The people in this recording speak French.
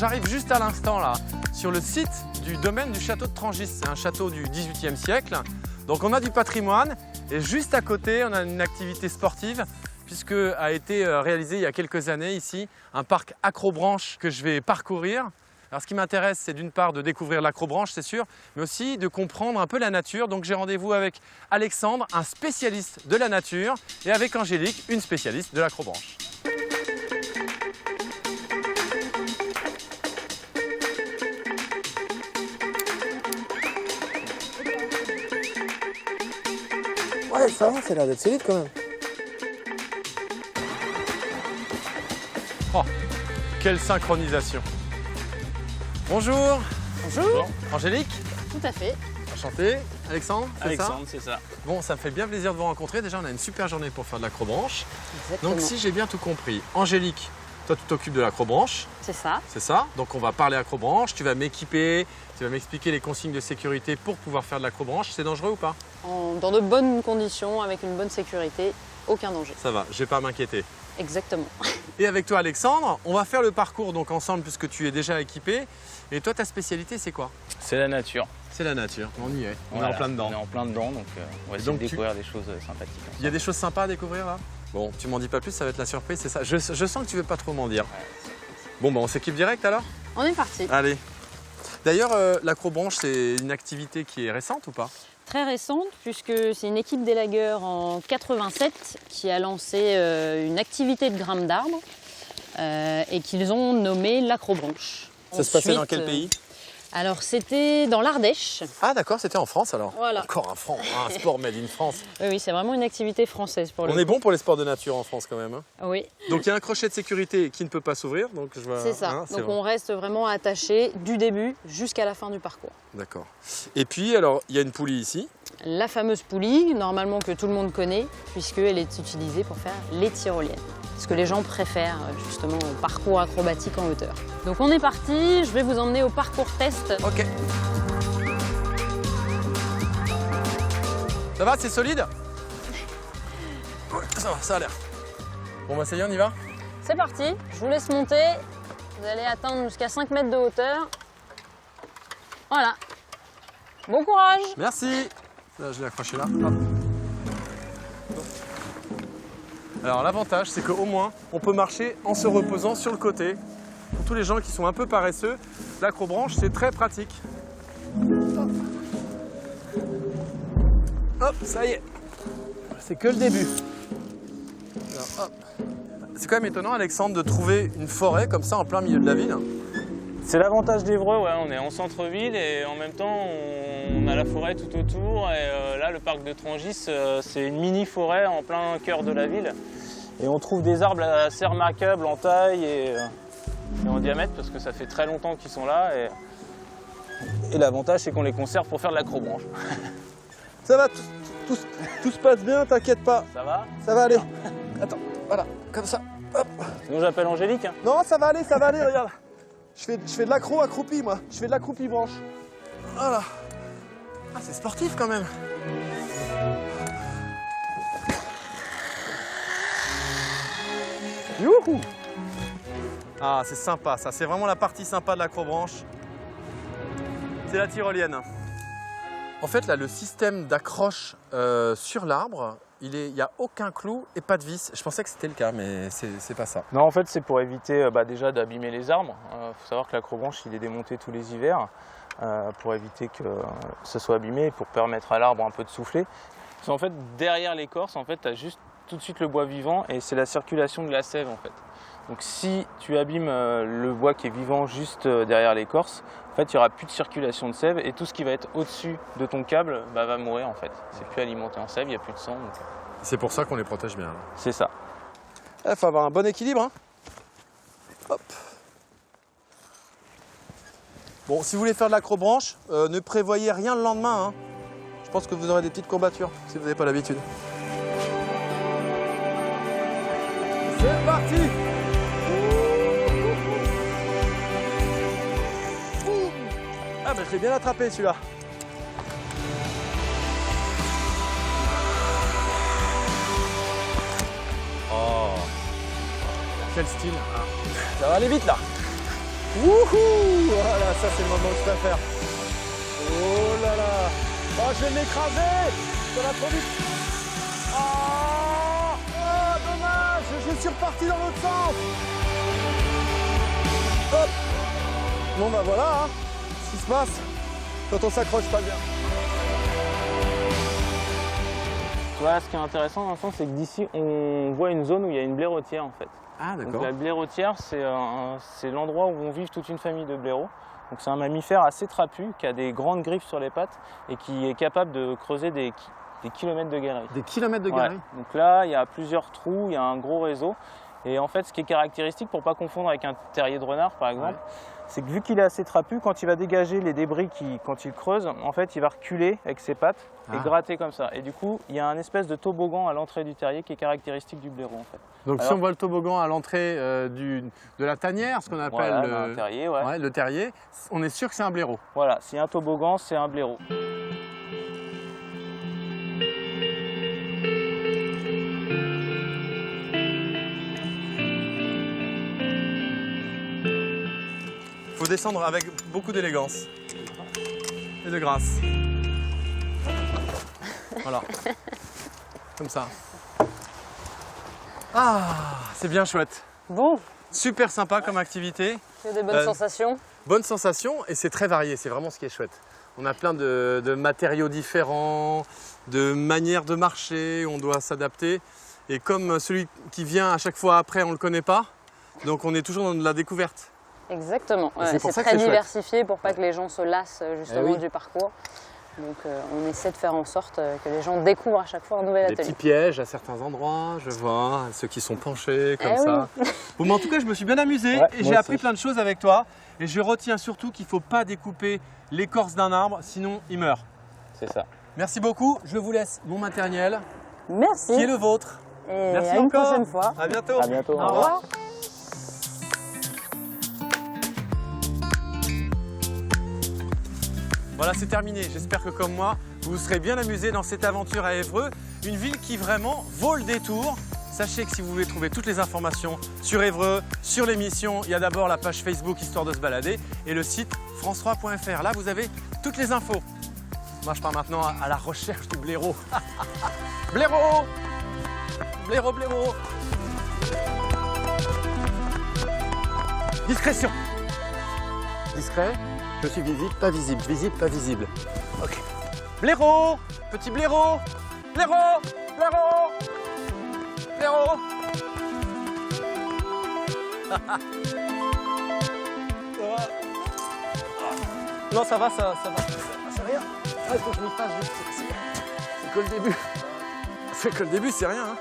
j'arrive juste à l'instant là sur le site du domaine du château de Trangis. C'est un château du XVIIIe siècle. Donc on a du patrimoine et juste à côté on a une activité sportive puisque a été réalisé il y a quelques années ici un parc Acrobranche que je vais parcourir. Alors ce qui m'intéresse, c'est d'une part de découvrir l'Acrobranche, c'est sûr, mais aussi de comprendre un peu la nature. Donc j'ai rendez-vous avec Alexandre, un spécialiste de la nature, et avec Angélique, une spécialiste de l'Acrobranche. Ouais, ça va, ça a l'air d'être solide quand même. Oh, quelle synchronisation! Bonjour. Bonjour. Angélique. Tout à fait. Enchanté. Alexandre, c'est ça? Alexandre, c'est ça. Bon, ça me fait bien plaisir de vous rencontrer. Déjà, on a une super journée pour faire de l'acrobranche. Exactement. Donc, si j'ai bien tout compris, Angélique, toi, tu t'occupes de l'acrobranche. C'est ça. C'est ça. Donc, on va parler acrobranche. Tu vas m'équiper, tu vas m'expliquer les consignes de sécurité pour pouvoir faire de l'acrobranche. C'est dangereux ou pas? Dans de bonnes conditions, avec une bonne sécurité, aucun danger. Ça va, je vais pas m'inquiéter. Exactement. Et avec toi, Alexandre, on va faire le parcours donc ensemble puisque tu es déjà équipé. Et toi, ta spécialité, c'est quoi? C'est la nature. C'est la nature. On y est. On Voilà, est en plein dedans. On est en plein dedans, donc on va essayer de découvrir des choses sympathiques. Il y a des choses sympas à découvrir là? Bon, tu m'en dis pas plus, ça va être la surprise, c'est ça. Je sens que tu veux pas trop m'en dire. Bon, bah on s'équipe direct alors? On est parti. Allez. D'ailleurs, l'acrobranche, c'est une activité qui est récente ou pas? Très récente, puisque c'est une équipe d'élagueurs en 87 qui a lancé une activité de grimpe d'arbres et qu'ils ont nommé l'acrobranche. Ça se passait dans quel pays? Alors c'était dans l'Ardèche. Ah d'accord, c'était en France alors. Voilà. Encore un sport made in France. Oui, c'est vraiment une activité française pour le On coup. est bon pour les sports de nature en France quand même. Hein. Oui. Donc il y a un crochet de sécurité qui ne peut pas s'ouvrir. Donc je vois. C'est ça. Hein, donc on reste vraiment attaché du début jusqu'à la fin du parcours. D'accord. Et puis alors, il y a une poulie ici. La fameuse poulie, normalement que tout le monde connaît, puisqu'elle est utilisée pour faire les tyroliennes. Ce que les gens préfèrent justement au parcours acrobatique en hauteur. Donc on est parti, je vais vous emmener au parcours test. Ok. Ça va, c'est solide? Ouais, ça va, ça a l'air. Bon bah ça y est, on y va? C'est parti, je vous laisse monter. Vous allez atteindre jusqu'à 5 mètres de hauteur. Voilà. Bon courage! Merci. Là, je l'ai accroché là. Hop. Alors l'avantage, c'est qu'au moins, on peut marcher en se reposant sur le côté. Pour tous les gens qui sont un peu paresseux, l'acrobranche, c'est très pratique. Hop. Hop, ça y est. C'est que le début. Alors, hop. C'est quand même étonnant, Alexandre, de trouver une forêt comme ça en plein milieu de la ville. C'est l'avantage d'Évreux, ouais. On est en centre-ville et en même temps on a la forêt tout autour. Et là, le parc de Trangis, c'est une mini-forêt en plein cœur de la ville. Et on trouve des arbres assez remarquables en taille et en diamètre parce que ça fait très longtemps qu'ils sont là. Et l'avantage, c'est qu'on les conserve pour faire de l'acrobranche. Ça va, tout se passe bien, t'inquiète pas. Ça va? Ça va aller. Attends, voilà, comme ça. Hop. Sinon, j'appelle Angélique. Hein. Non, ça va aller, regarde. Je fais de l'accro accroupi, moi. Je fais de l'accroupi branche. Voilà. Ah, c'est sportif quand même. Youhou! Ah, c'est sympa ça. C'est vraiment la partie sympa de l'acrobranche. C'est la tyrolienne. En fait, là, le système d'accroche sur l'arbre, il n'y a aucun clou et pas de vis. Je pensais que c'était le cas, mais c'est pas ça. Non, en fait, c'est pour éviter déjà d'abîmer les arbres. Faut savoir que l'acrobranche, il est démonté tous les hivers pour éviter que ça soit abîmé et pour permettre à l'arbre un peu de souffler. Parce qu'en fait, derrière l'écorce, en fait, tu as juste tout de suite le bois vivant et c'est la circulation de la sève, en fait. Donc si tu abîmes le bois qui est vivant juste derrière l'écorce, en fait, il n'y aura plus de circulation de sève et tout ce qui va être au-dessus de ton câble va mourir, en fait. C'est plus alimenté en sève, il n'y a plus de sang. Donc... C'est pour ça qu'on les protège bien. C'est ça. Il faut avoir un bon équilibre. Hein. Hop. Bon, si vous voulez faire de l'acrobranche, ne prévoyez rien le lendemain. Hein. Je pense que vous aurez des petites courbatures si vous n'avez pas l'habitude. C'est parti! Ah bah je l'ai bien attrapé celui-là. Oh, quel style. Ça va aller vite là. Wouhou! Voilà, ça c'est le moment que je préfère. Oh là là! Oh, je vais m'écraser! Ça va trop vite! Oh, oh, dommage! Je suis reparti dans l'autre sens! Hop! Bon bah voilà, hein, ce qui se passe quand on s'accroche pas bien. Voilà, ce qui est intéressant dans le fond, c'est que d'ici, on voit une zone où il y a une blaireautière en fait. Ah Donc la blaireautière, c'est l'endroit où vont vivre toute une famille de blaireaux. Donc c'est un mammifère assez trapu, qui a des grandes griffes sur les pattes et qui est capable de creuser des kilomètres de galeries. Des kilomètres de galeries? Ouais. Donc là, il y a plusieurs trous, il y a un gros réseau. Et en fait, ce qui est caractéristique, pour ne pas confondre avec un terrier de renard par exemple, c'est que vu qu'il est assez trapu, quand il va dégager les débris quand il creuse, en fait, il va reculer avec ses pattes et gratter comme ça. Et du coup, il y a un espèce de toboggan à l'entrée du terrier qui est caractéristique du blaireau en fait. Donc alors, si on voit le toboggan à l'entrée de la tanière, ce qu'on appelle le terrier, le terrier, on est sûr que c'est un blaireau. Voilà, s'il y a un toboggan, c'est un blaireau. Il faut descendre avec beaucoup d'élégance et de grâce. Voilà, comme ça. Ah, c'est bien chouette. Bon, Super sympa comme activité. que des bonnes sensations. Bonne sensation et c'est très varié, c'est vraiment ce qui est chouette. On a plein de matériaux différents, de manières de marcher, on doit s'adapter. Et comme celui qui vient à chaque fois après, on ne le connaît pas, donc on est toujours dans de la découverte. Exactement, C'est pour ça que très c'est diversifié pour pas que les gens se lassent justement oui. du parcours. Donc on essaie de faire en sorte que les gens découvrent à chaque fois un nouvel Des atelier. petits pièges à certains endroits, je vois, ceux qui sont penchés comme Eh ça. Bon, mais en tout cas, je me suis bien amusé et j'ai appris plein de choses avec toi. Et je retiens surtout qu'il ne faut pas découper l'écorce d'un arbre, sinon il meurt. C'est ça. Merci beaucoup, je vous laisse mon matériel, Merci. qui est le vôtre. Et Merci à une encore. prochaine fois. À bientôt. À bientôt. Au revoir. Voilà, c'est terminé. J'espère que comme moi, vous vous serez bien amusés dans cette aventure à Évreux, une ville qui vraiment vaut le détour. Sachez que si vous voulez trouver toutes les informations sur Évreux, sur l'émission, il y a d'abord la page Facebook Histoire de se balader et le site france3.fr. Là, vous avez toutes les infos. Moi, je pars maintenant à la recherche du blaireau. Blaireau! Blaireau, blaireau! Discrétion! Discret. Je suis visible, pas visible, visible, pas visible. Ok. Blaireau! Petit blaireau! Blaireau! Blaireau! Blaireau! Non, ça va, ça va. C'est rien. Ah, il faut que je m'y fasse juste. C'est que le début. C'est que le début, c'est rien. Hein.